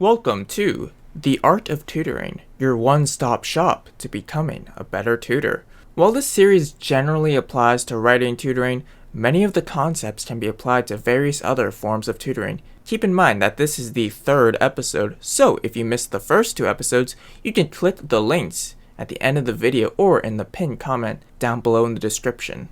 Welcome to The Art of Tutoring, your one-stop shop to becoming a better tutor. While this series generally applies to writing tutoring, many of the concepts can be applied to various other forms of tutoring. Keep in mind that this is the third episode, so if you missed the first two episodes, you can click the links at the end of the video or in the pinned comment down below in the description.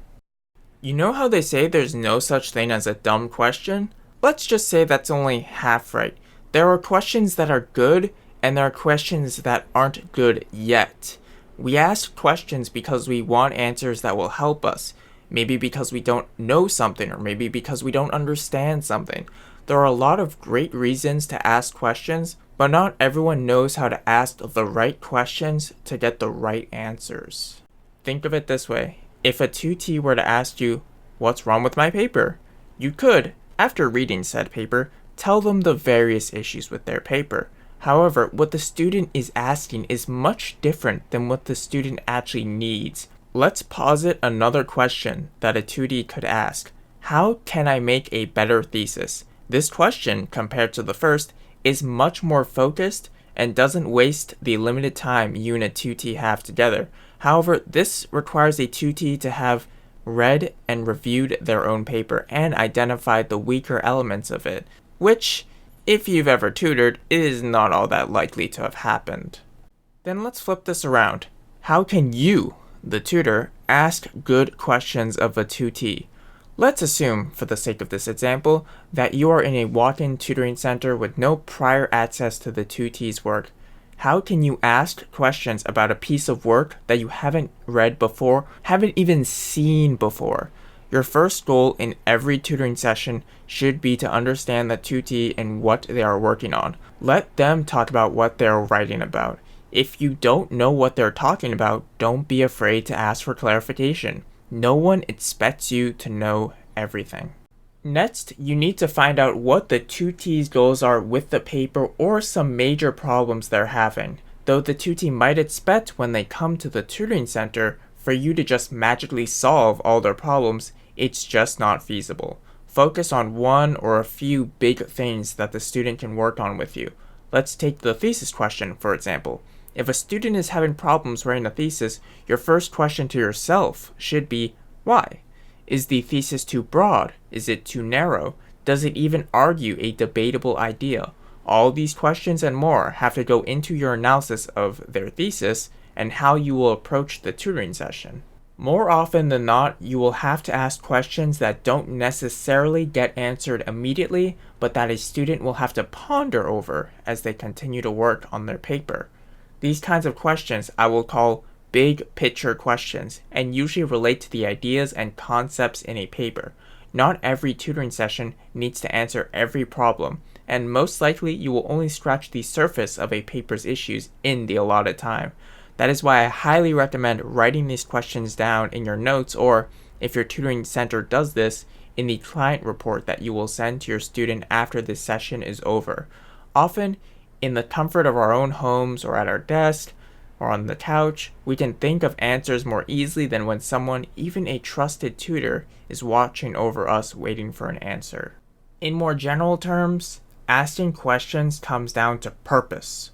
You know how they say there's no such thing as a dumb question? Let's just say that's only half right. There are questions that are good, and there are questions that aren't good yet. We ask questions because we want answers that will help us. Maybe because we don't know something, or maybe because we don't understand something. There are a lot of great reasons to ask questions, but not everyone knows how to ask the right questions to get the right answers. Think of it this way. If a tutee were to ask you, "What's wrong with my paper?" you could, after reading said paper, tell them the various issues with their paper. However, what the student is asking is much different than what the student actually needs. Let's posit another question that a tutee could ask. How can I make a better thesis? This question, compared to the first, is much more focused and doesn't waste the limited time you and a tutee have together. However, this requires a tutee to have read and reviewed their own paper and identified the weaker elements of it, which, if you've ever tutored, is not all that likely to have happened. Then let's flip this around. How can you, the tutor, ask good questions of a tutee? Let's assume, for the sake of this example, that you are in a walk-in tutoring center with no prior access to the tutee's work. How can you ask questions about a piece of work that you haven't read before, haven't even seen before? Your first goal in every tutoring session should be to understand the tutee and what they are working on. Let them talk about what they're writing about. If you don't know what they're talking about, don't be afraid to ask for clarification. No one expects you to know everything. Next, you need to find out what the tutee's goals are with the paper or some major problems they're having. Though the tutee might expect when they come to the tutoring center for you to just magically solve all their problems, it's just not feasible. Focus on one or a few big things that the student can work on with you. Let's take the thesis question, for example. If a student is having problems writing a thesis, your first question to yourself should be, why? Is the thesis too broad? Is it too narrow? Does it even argue a debatable idea? All these questions and more have to go into your analysis of their thesis and how you will approach the tutoring session. More often than not, you will have to ask questions that don't necessarily get answered immediately, but that a student will have to ponder over as they continue to work on their paper. These kinds of questions I will call big picture questions and usually relate to the ideas and concepts in a paper. Not every tutoring session needs to answer every problem, and most likely you will only scratch the surface of a paper's issues in the allotted time. That is why I highly recommend writing these questions down in your notes, or, if your tutoring center does this, in the client report that you will send to your student after this session is over. Often, in the comfort of our own homes or at our desk or on the couch, we can think of answers more easily than when someone, even a trusted tutor, is watching over us waiting for an answer. In more general terms, asking questions comes down to purpose.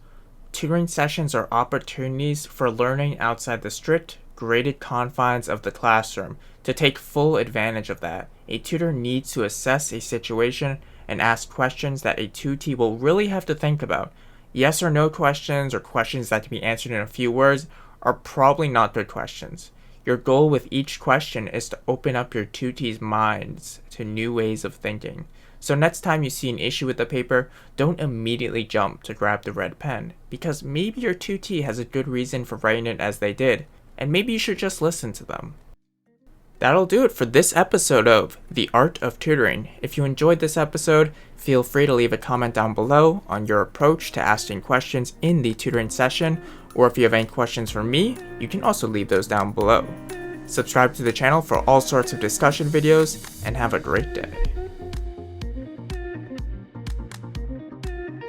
Tutoring sessions are opportunities for learning outside the strict, graded confines of the classroom. To take full advantage of that, a tutor needs to assess a situation and ask questions that a tutee will really have to think about. Yes or no questions, or questions that can be answered in a few words, are probably not good questions. Your goal with each question is to open up your tutee's minds to new ways of thinking. So next time you see an issue with the paper, don't immediately jump to grab the red pen, because maybe your tutee has a good reason for writing it as they did, and maybe you should just listen to them. That'll do it for this episode of The Art of Tutoring. If you enjoyed this episode, feel free to leave a comment down below on your approach to asking questions in the tutoring session, or if you have any questions for me, you can also leave those down below. Subscribe to the channel for all sorts of discussion videos, and have a great day.